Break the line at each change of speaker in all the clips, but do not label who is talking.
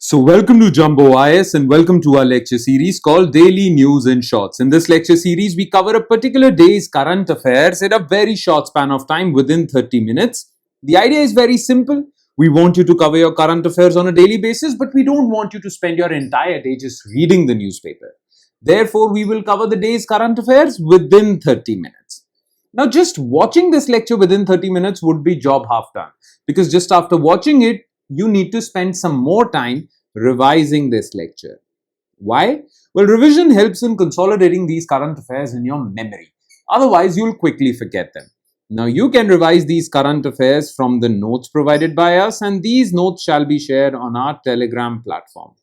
So welcome to Jumbo IS and welcome to our lecture series called Daily News in Shorts. In this lecture series, we cover a particular day's current affairs in a very short span of time within 30 minutes. The idea is very simple. We want you to cover your current affairs on a daily basis, but we don't want you to spend your entire day just reading the newspaper. Therefore, we will cover the day's current affairs within 30 minutes. Now, just watching this lecture within 30 minutes would be job half done, because just after watching it, you need to spend some more time revising this lecture. Why? Well, revision helps in consolidating these current affairs in your memory. Otherwise, you'll quickly forget them. Now, you can revise these current affairs from the notes provided by us, and these notes shall be shared on our Telegram platform.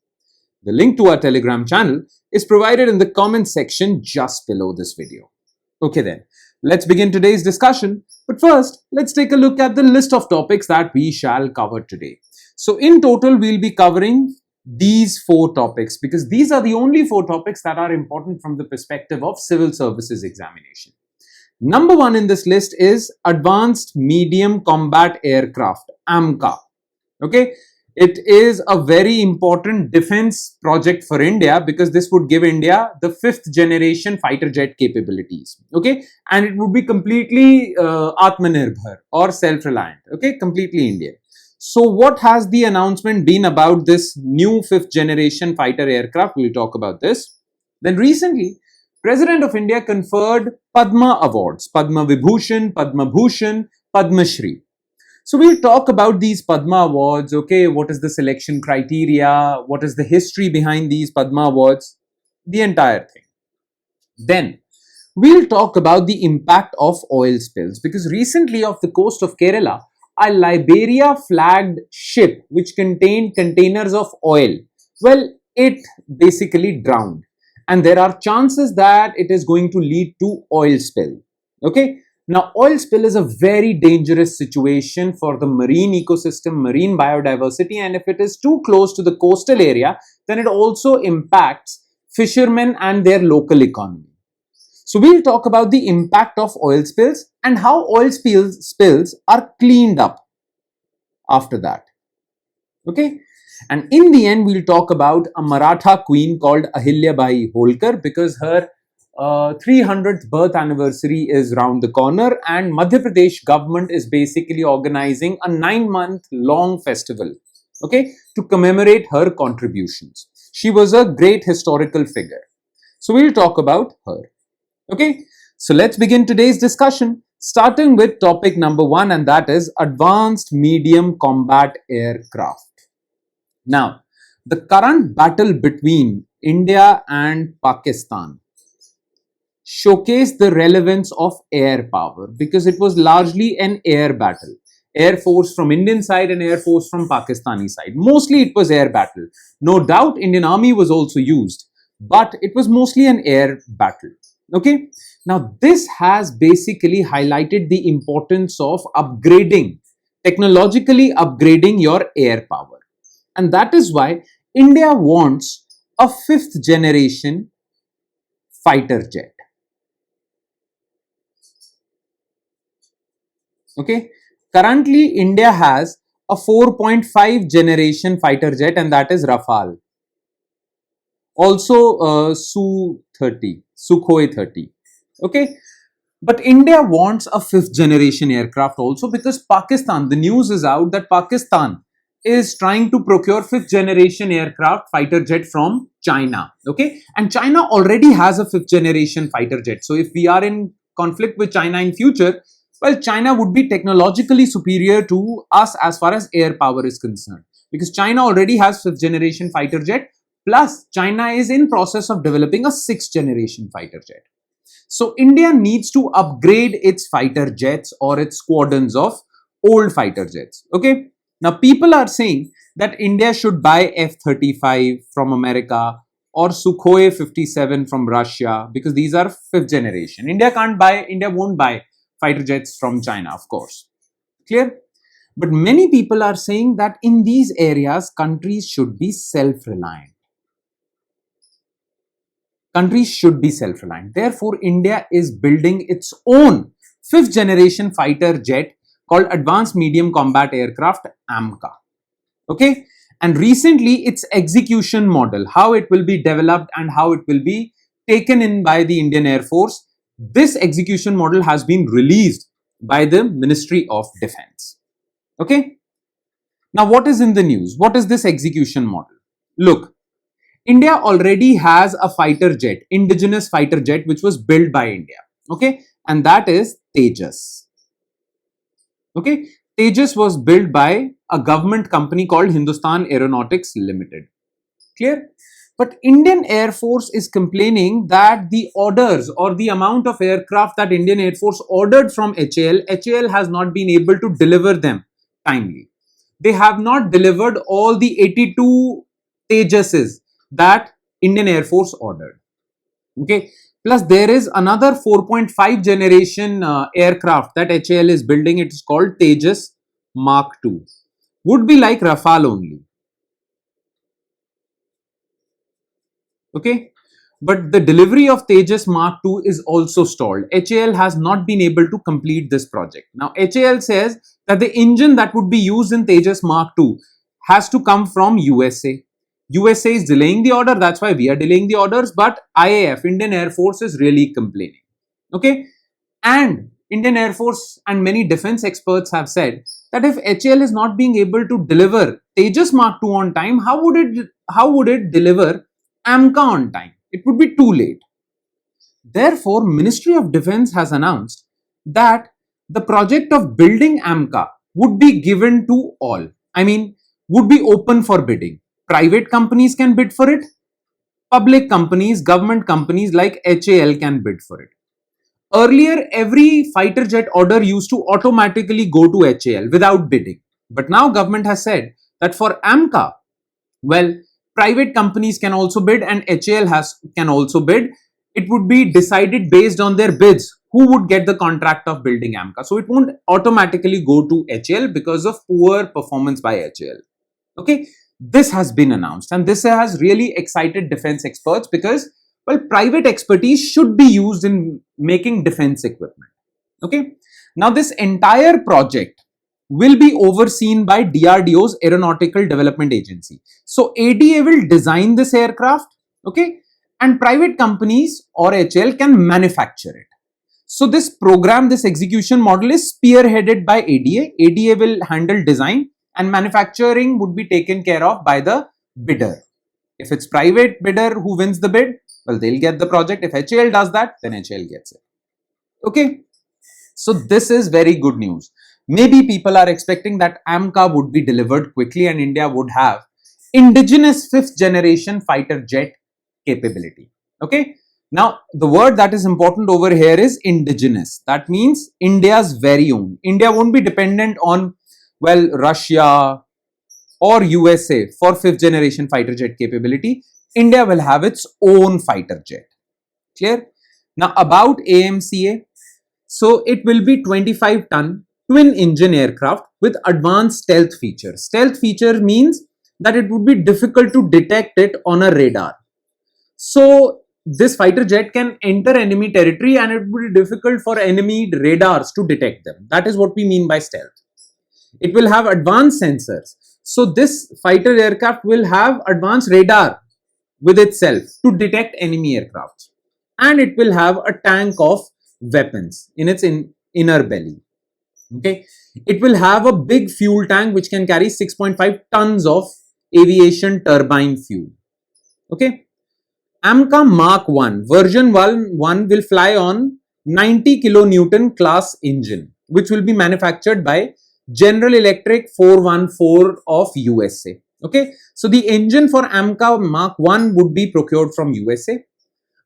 The link to our Telegram channel is provided in the comment section just below this video. Okay then, let's begin today's discussion. But first, let's take a look at the list of topics that we shall cover today. So in total, we'll be covering these 4 topics because these are the only 4 topics that are important from the perspective of civil services examination. Number 1 in this list is Advanced Medium Combat Aircraft, AMCA. Okay, it is a very important defense project for India because this would give India the 5th generation fighter jet capabilities. Okay, and it would be completely Atmanirbhar or self-reliant. Okay, completely Indian. So what has the announcement been about this new 5th generation fighter aircraft? We'll talk about this. Then recently, President of India conferred Padma Awards, Padma Vibhushan, Padma Bhushan, Padma Shri. So we'll talk about these Padma Awards, okay, what is the selection criteria, what is the history behind these Padma Awards, the entire thing. Then we'll talk about the impact of oil spills because recently off the coast of Kerala, a Liberia flagged ship which contained containers of oil, well, it basically drowned. And there are chances that it is going to lead to oil spill. Okay. Now, oil spill is a very dangerous situation for the marine ecosystem, marine biodiversity. And if it is too close to the coastal area, then it also impacts fishermen and their local economy. So we'll talk about the impact of oil spills and how oil spills are cleaned up after that. Okay. And in the end, we'll talk about a Maratha queen called Ahilyabai Holkar because her 300th birth anniversary is round the corner and Madhya Pradesh government is basically organizing a 9-month long festival, okay, to commemorate her contributions. She was a great historical figure. So we'll talk about her. Okay, so let's begin today's discussion starting with topic number 1 and that is Advanced Medium Combat Aircraft. Now, the current battle between India and Pakistan showcased the relevance of air power because it was largely an air battle. Air force from Indian side and air force from Pakistani side. Mostly it was air battle. No doubt Indian army was also used, but it was mostly an air battle. Okay. Now this has basically highlighted the importance of technologically upgrading your air power. And that is why India wants a 5th generation fighter jet. Okay. Currently, India has a 4.5 generation fighter jet and that is Rafale. Also, Sukhoi 30. Okay. But India wants a 5th generation aircraft also because Pakistan, the news is out that Pakistan is trying to procure 5th generation aircraft fighter jet from China. Okay. And China already has a 5th generation fighter jet. So if we are in conflict with China in future, well, China would be technologically superior to us as far as air power is concerned because China already has 5th generation fighter jet plus China is in process of developing a 6th generation fighter jet. So India needs to upgrade its fighter jets or its squadrons of old fighter jets. Okay. Now people are saying that India should buy F-35 from America or Sukhoi 57 from Russia because these are 5th generation. India won't buy fighter jets from China, of course. Clear? But many people are saying that in these areas, countries should be self-reliant. Countries should be self-reliant. Therefore, India is building its own 5th generation fighter jet called Advanced Medium Combat Aircraft, AMCA. Okay. And recently, its execution model, how it will be developed and how it will be taken in by the Indian Air Force, this execution model has been released by the Ministry of Defense. Okay. Now, what is in the news? What is this execution model? Look, India already has a fighter jet, indigenous fighter jet, which was built by India. Okay. And that is Tejas. Okay. Tejas was built by a government company called Hindustan Aeronautics Limited. Clear? But Indian Air Force is complaining that the orders or the amount of aircraft that Indian Air Force ordered from HAL has not been able to deliver them timely. They have not delivered all the 82 Tejases that Indian Air Force ordered. Okay. Plus, there is another 4.5 generation aircraft that HAL is building. It is called Tejas Mark II. Would be like Rafale only. Okay. But the delivery of Tejas Mark II is also stalled. HAL has not been able to complete this project. Now, HAL says that the engine that would be used in Tejas Mark II has to come from USA. USA is delaying the order. That's why we are delaying the orders. But IAF, Indian Air Force, is really complaining. Okay. And Indian Air Force and many defense experts have said that if HAL is not being able to deliver Tejas Mark II on time, how would it deliver AMCA on time? It would be too late. Therefore, Ministry of Defense has announced that the project of building AMCA would be given to all. I mean, would be open for bidding. Private companies can bid for it. Public companies, government companies like HAL can bid for it. Earlier, every fighter jet order used to automatically go to HAL without bidding. But now government has said that for AMCA, well, private companies can also bid and HAL can also bid. It would be decided based on their bids who would get the contract of building AMCA. So it won't automatically go to HAL because of poor performance by HAL. Okay, this has been announced and this has really excited defense experts because, well, private expertise should be used in making defense equipment. Okay, now this entire project will be overseen by DRDO's Aeronautical Development Agency. So ADA will design this aircraft, okay, and private companies or HAL can manufacture it. So this program, this execution model is spearheaded by ADA. ADA will handle design and manufacturing would be taken care of by the bidder. If it's private bidder who wins the bid, well, they'll get the project. If HAL does that, then HAL gets it. Okay. So this is very good news. Maybe people are expecting that AMCA would be delivered quickly and India would have indigenous 5th generation fighter jet capability. Okay. Now, the word that is important over here is indigenous. That means India's very own. India won't be dependent on, well, Russia or USA for 5th generation fighter jet capability. India will have its own fighter jet. Clear? Now, about AMCA. So, it will be 25-ton twin engine aircraft with advanced stealth features. Stealth feature means that it would be difficult to detect it on a radar. So, this fighter jet can enter enemy territory and it would be difficult for enemy radars to detect them. That is what we mean by stealth. It will have advanced sensors. So, this fighter aircraft will have advanced radar with itself to detect enemy aircraft. And it will have a tank of weapons in its inner belly. Okay. It will have a big fuel tank which can carry 6.5 tons of aviation turbine fuel. Okay. AMCA Mark I version 1 will fly on 90 kilonewton class engine, which will be manufactured by General Electric 414 of USA. Okay. So the engine for AMCA Mark I would be procured from USA.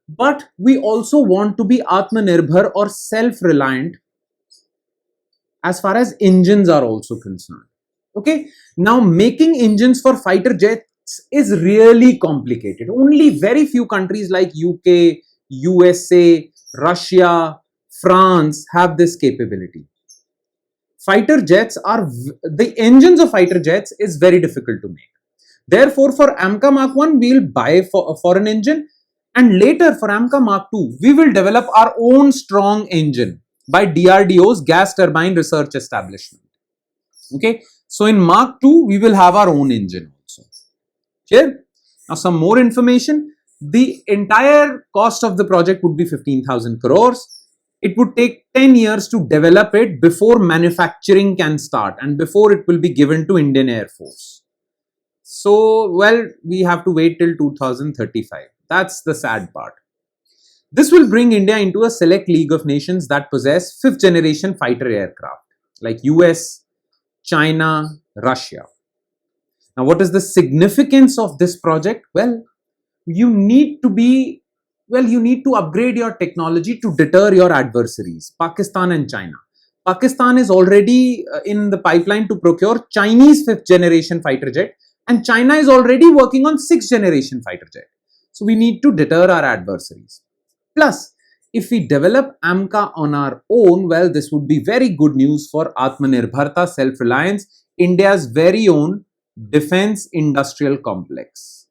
But we also want to be Atmanirbhar or self-reliant as far as engines are also concerned. Okay. Now, making engines for fighter jets is really complicated. Only very few countries like UK, USA, Russia, France have this capability. Fighter jets are, the engines of fighter jets is very difficult to make. Therefore, for AMCA Mark I, we will buy a foreign engine. And later for AMCA Mark II, we will develop our own strong engine by DRDO's Gas Turbine Research Establishment. Okay. So in Mark II, we will have our own engine also. Clear? Now some more information. The entire cost of the project would be 15,000 crores. It would take 10 years to develop it before manufacturing can start and before it will be given to Indian Air Force. So, well, we have to wait till 2035. That's the sad part. This will bring India into a select league of nations that possess 5th generation fighter aircraft like US, China, Russia. Now, what is the significance of this project? Well, you need to upgrade your technology to deter your adversaries, Pakistan and China. Pakistan is already in the pipeline to procure Chinese 5th generation fighter jet, and China is already working on 6th generation fighter jet. So we need to deter our adversaries. Plus, if we develop AMCA on our own, well, this would be very good news for Atmanirbharta, self-reliance, India's very own defense industrial complex.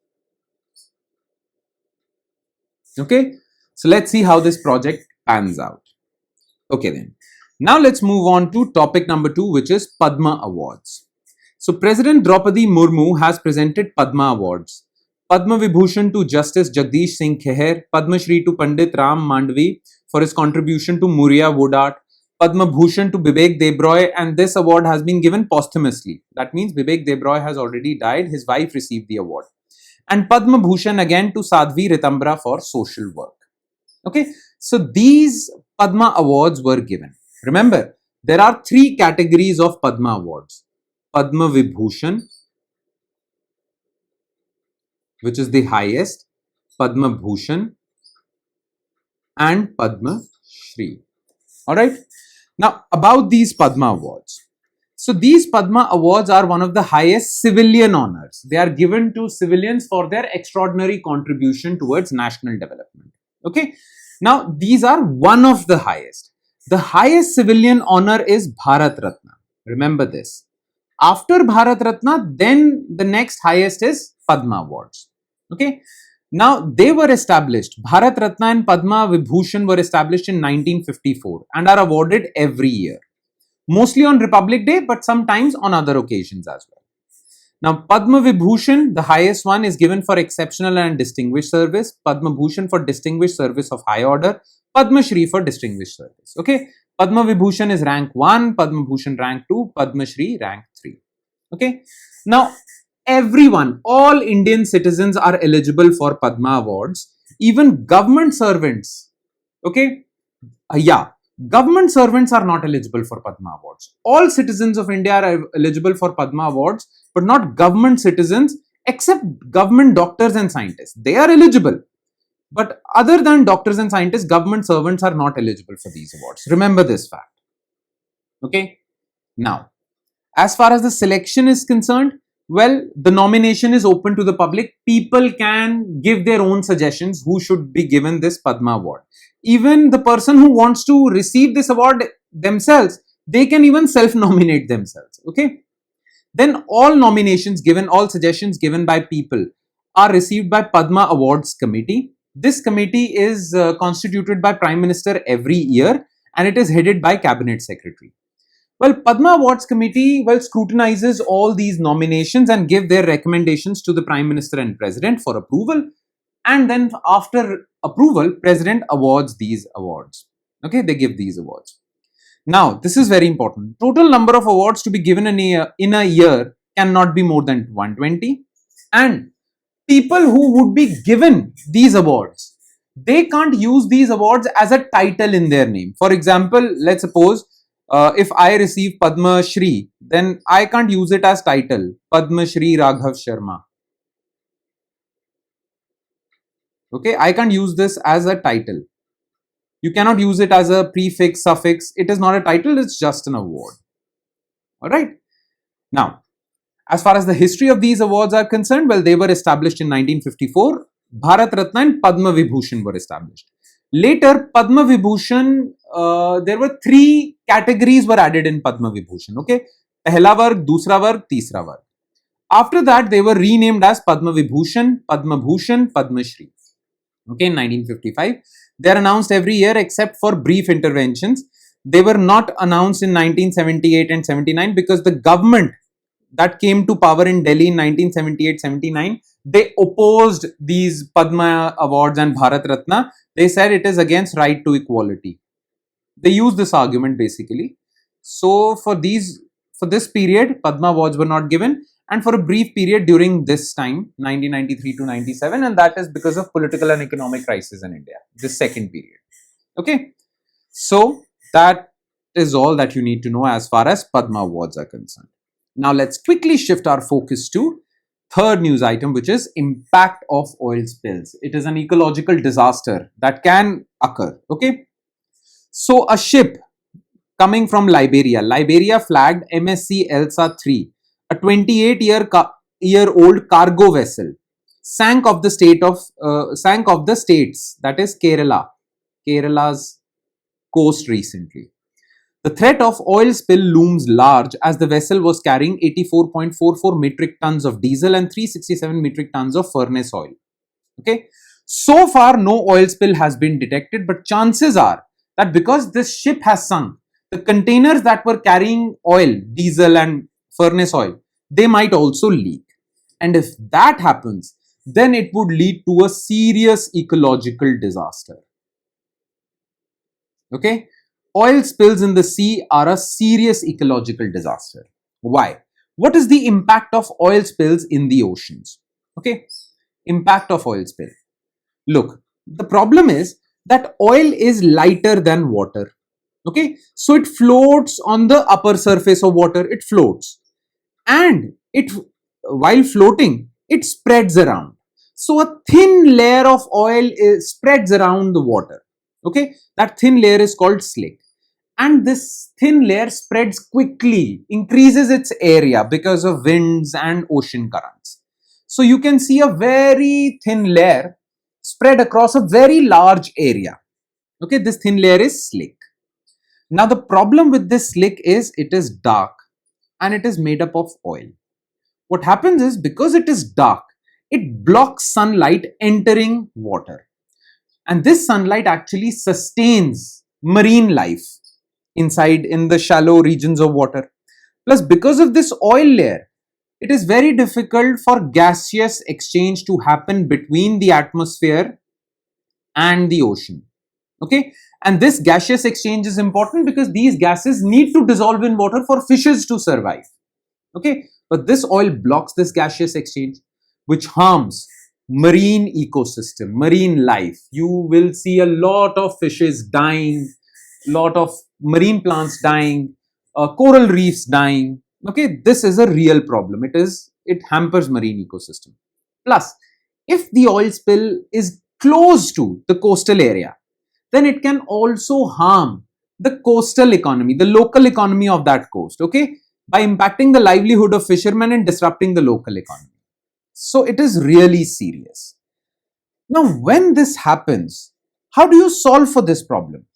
Okay, so let's see how this project pans out. Okay then, now let's move on to topic number 2, which is Padma Awards. So President Draupadi Murmu has presented Padma Awards. Padma Vibhushan to Justice Jagdish Singh Kheher, Padma Shri to Pandit Ram Mandvi for his contribution to Muria wood art, Padma Bhushan to Bibek Debroy, and this award has been given posthumously. That means Bibek Debroy has already died, his wife received the award. And Padma Bhushan again to Sadhvi Ritambra for social work. Okay, so these Padma Awards were given. Remember, there are 3 categories of Padma Awards. Padma Vibhushan, which is the highest, Padma Bhushan, and Padma Shri. Alright, now about these Padma Awards. So these Padma Awards are one of the highest civilian honors. They are given to civilians for their extraordinary contribution towards national development. Okay, now these are one of the highest. The highest civilian honor is Bharat Ratna. Remember this. After Bharat Ratna, then the next highest is Padma Awards. Okay. Now they were established. Bharat Ratna and Padma Vibhushan were established in 1954 and are awarded every year. Mostly on Republic Day, but sometimes on other occasions as well. Now Padma Vibhushan, the highest one, is given for exceptional and distinguished service. Padma Bhushan for distinguished service of high order. Padma Shri for distinguished service. Okay. Padma Vibhushan is rank 1, Padma Bhushan rank 2, Padma Shri rank 3. Okay. Now, everyone, all Indian citizens are eligible for Padma Awards, even government servants. Okay. Government servants are not eligible for Padma Awards. All citizens of India are eligible for Padma Awards, but not government citizens except government doctors and scientists. They are eligible. But other than doctors and scientists, government servants are not eligible for these awards. Remember this fact. Okay. Now, as far as the selection is concerned, well, the nomination is open to the public. People can give their own suggestions who should be given this Padma Award. Even the person who wants to receive this award themselves, they can even self-nominate themselves. Okay. Then all nominations given, all suggestions given by people are received by Padma Awards Committee. This committee is constituted by Prime Minister every year and it is headed by Cabinet Secretary. Well, Padma Awards Committee scrutinizes all these nominations and give their recommendations to the Prime Minister and President for approval. And then after approval, President awards these awards. Okay, they give these awards. Now, this is very important. Total number of awards to be given in a year cannot be more than 120. And people who would be given these awards, they can't use these awards as a title in their name. For example, let's suppose if I receive Padma Shri, then I can't use it as title, Padma Shri Raghav Sharma. Okay, I can't use this as a title. You cannot use it as a prefix, suffix. It is not a title, it's just an award. Alright. Now, as far as the history of these awards are concerned, well, they were established in 1954. Bharat Ratna and Padma Vibhushan were established. Later, Padma Vibhushan, there were 3 categories were added in Padma Vibhushan. Okay, Pehla Varg, Dusra Varg, Tisra Varg. After that, they were renamed as Padma Vibhushan, Padma Bhushan, Padma Shri. Okay, in 1955. They are announced every year except for brief interventions. They were not announced in 1978 and 79 because the government that came to power in Delhi in 1978-79, they opposed these Padma Awards and Bharat Ratna. They said it is against right to equality. They used this argument basically. So for this period, Padma Awards were not given, and for a brief period during this time, 1993 to 97, and that is because of political and economic crisis in India, this second period. Okay, so that is all that you need to know as far as Padma Awards are concerned. Now let's quickly shift our focus to third news item, which is impact of oil spills. It is an ecological disaster that can occur. Okay, so a ship coming from Liberia flagged MSC Elsa 3, a 28-year-old cargo vessel, sank off the states, that is Kerala's coast recently. The threat of oil spill looms large as the vessel was carrying 84.44 metric tons of diesel and 367 metric tons of furnace oil. Okay, so far no oil spill has been detected, but chances are that because this ship has sunk, the containers that were carrying oil, diesel and furnace oil, they might also leak. And if that happens, then it would lead to a serious ecological disaster. Okay, oil spills in the sea are a serious ecological disaster. Why? What is the impact of oil spills in the oceans? Okay, impact of oil spill. Look, the problem is that oil is lighter than water. Okay, so it floats on the upper surface of water, it floats, and while floating, it spreads around. So a thin layer of oil spreads around the water. Okay, that thin layer is called slick, and this thin layer spreads quickly, increases its area because of winds and ocean currents. So you can see a very thin layer spread across a very large area. Okay, this thin layer is slick. Now the problem with this slick is it is dark and it is made up of oil. What happens is, because it is dark, it blocks sunlight entering water, and this sunlight actually sustains marine life inside in the shallow regions of water. Plus, because of this oil layer, it is very difficult for gaseous exchange to happen between the atmosphere and the ocean. Okay, and this gaseous exchange is important because these gases need to dissolve in water for fishes to survive. Okay, but this oil blocks this gaseous exchange, which harms marine ecosystem, marine life. You will see a lot of fishes dying, lot of marine plants dying, coral reefs dying. Okay, this is a real problem. It hampers marine ecosystem. Plus, if the oil spill is close to the coastal area, then it can also harm the coastal economy, the local economy of that coast, okay, by impacting the livelihood of fishermen and disrupting the local economy. So it is really serious. Now, when this happens, how do you solve for this problem?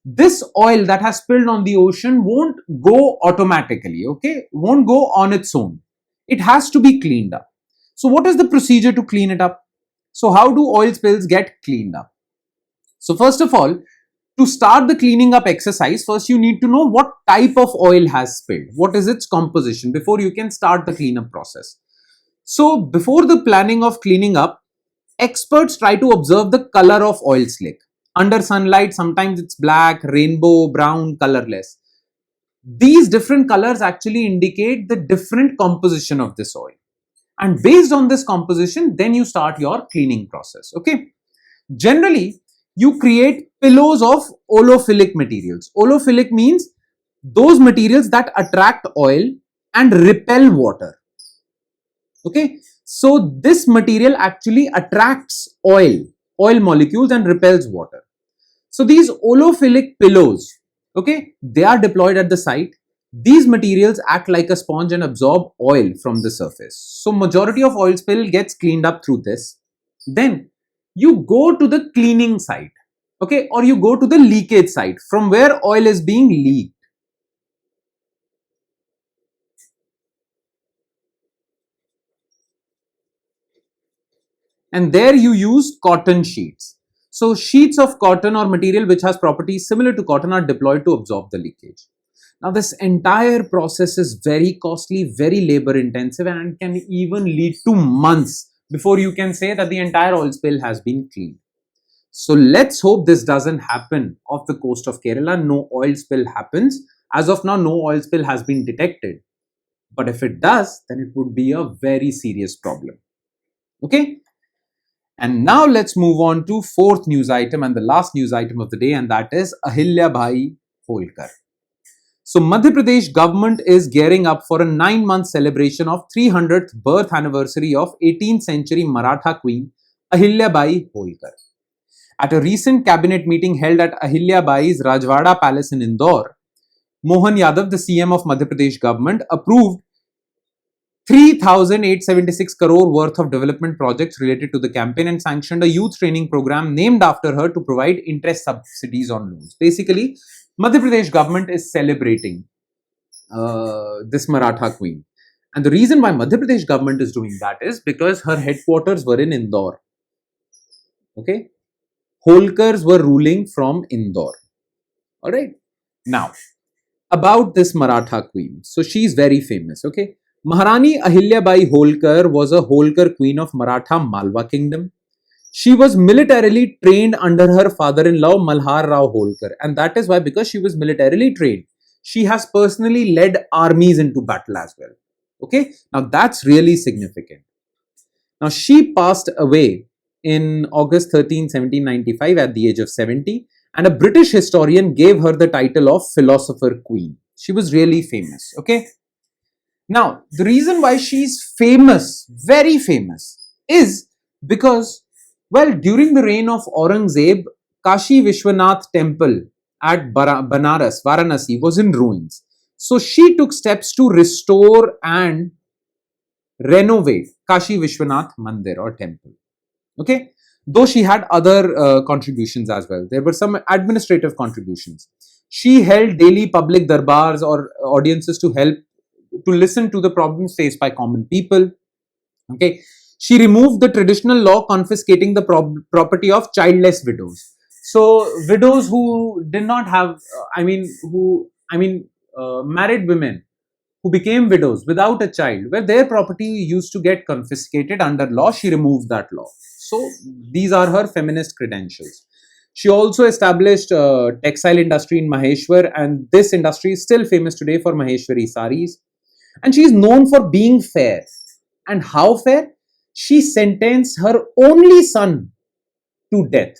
This oil that has spilled on the ocean won't go automatically, okay, won't go on its own. It has to be cleaned up. So what is the procedure to clean it up? So how do oil spills get cleaned up? So first of all, to start the cleaning up exercise, first you need to know what type of oil has spilled. What is its composition before you can start the cleanup process. So before the planning of cleaning up, experts try to observe the color of oil slick. Under sunlight, sometimes it's black, rainbow, brown, colorless. These different colors actually indicate the different composition of this oil. And based on this composition, then you start your cleaning process. Okay. Generally, you create pillows of oleophilic materials. Oleophilic means those materials that attract oil and repel water. Okay, so this material actually attracts oil molecules and repels water. So these oleophilic pillows, okay, they are deployed at the site. These materials act like a sponge and absorb oil from the surface. So majority of oil spill gets cleaned up through this. Then you go to the cleaning site, okay, or you go to the leakage site from where oil is being leaked. And there you use cotton sheets. So sheets of cotton or material which has properties similar to cotton are deployed to absorb the leakage. Now, this entire process is very costly, very labor intensive, and can even lead to months before you can say that the entire oil spill has been cleaned. So let's hope this doesn't happen off the coast of Kerala. No oil spill happens. As of now, no oil spill has been detected. But if it does, then it would be a very serious problem. Okay? And now let's move on to fourth news item and the last news item of the day, and that is Ahilyabai Holkar. So Madhya Pradesh government is gearing up for a 9-month celebration of 300th birth anniversary of 18th century Maratha queen Ahilyabai Holkar. At a recent cabinet meeting held at Ahilyabai's Rajwada Palace in Indore, Mohan Yadav, the CM of Madhya Pradesh government, approved 3,876 crore worth of development projects related to the campaign and sanctioned a youth training program named after her to provide interest subsidies on loans. Basically, Madhya Pradesh government is celebrating this Maratha queen. And the reason why Madhya Pradesh government is doing that is because her headquarters were in Indore. Okay? Holkars were ruling from Indore. Alright? Now, about this Maratha queen. So, she is very famous. Okay? Maharani Ahilyabai Holkar was a Holkar queen of Maratha Malwa kingdom. She was militarily trained under her father-in-law Malhar Rao Holkar, and that is why, because she was militarily trained, she has personally led armies into battle as well. Okay, now that's really significant. Now she passed away in August 13, 1795 at the age of 70, and a British historian gave her the title of Philosopher Queen. She was really famous. Okay. Now, the reason why she's famous, very famous, is because, well, during the reign of Aurangzeb, Kashi Vishwanath temple at Banaras, Varanasi, was in ruins. So she took steps to restore and renovate Kashi Vishwanath Mandir or temple. Okay? Though she had other contributions as well. There were some administrative contributions. She held daily public darbars or audiences to listen to the problems faced by common people. Okay, she removed the traditional law confiscating the property of childless widows. So widows who did not have, married women who became widows without a child, where their property used to get confiscated under law, she removed that law. So these are her feminist credentials. She also established a textile industry in Maheshwar, and this industry is still famous today for Maheshwari saris. And she is known for being fair. And how fair? She sentenced her only son to death.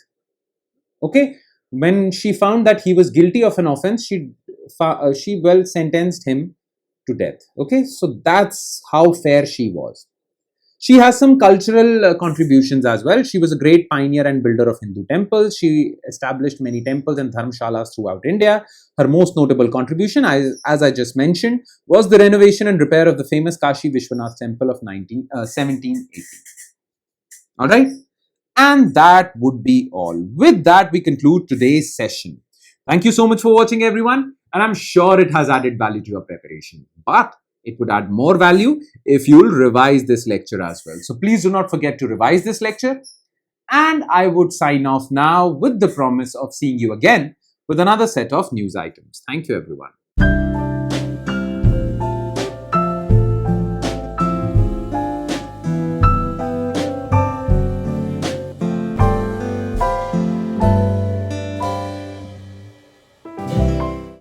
Okay? When she found that he was guilty of an offense, she sentenced him to death. Okay? So that's how fair she was. She has some cultural contributions as well. She was a great pioneer and builder of Hindu temples. She established many temples and dharmshalas throughout India. Her most notable contribution, as I just mentioned, was the renovation and repair of the famous Kashi Vishwanath temple of 1780. Alright? And that would be all. With that, we conclude today's session. Thank you so much for watching, everyone. And I'm sure it has added value to your preparation. But it would add more value if you'll revise this lecture as well. So please do not forget to revise this lecture. And I would sign off now with the promise of seeing you again with another set of news items. Thank you, everyone.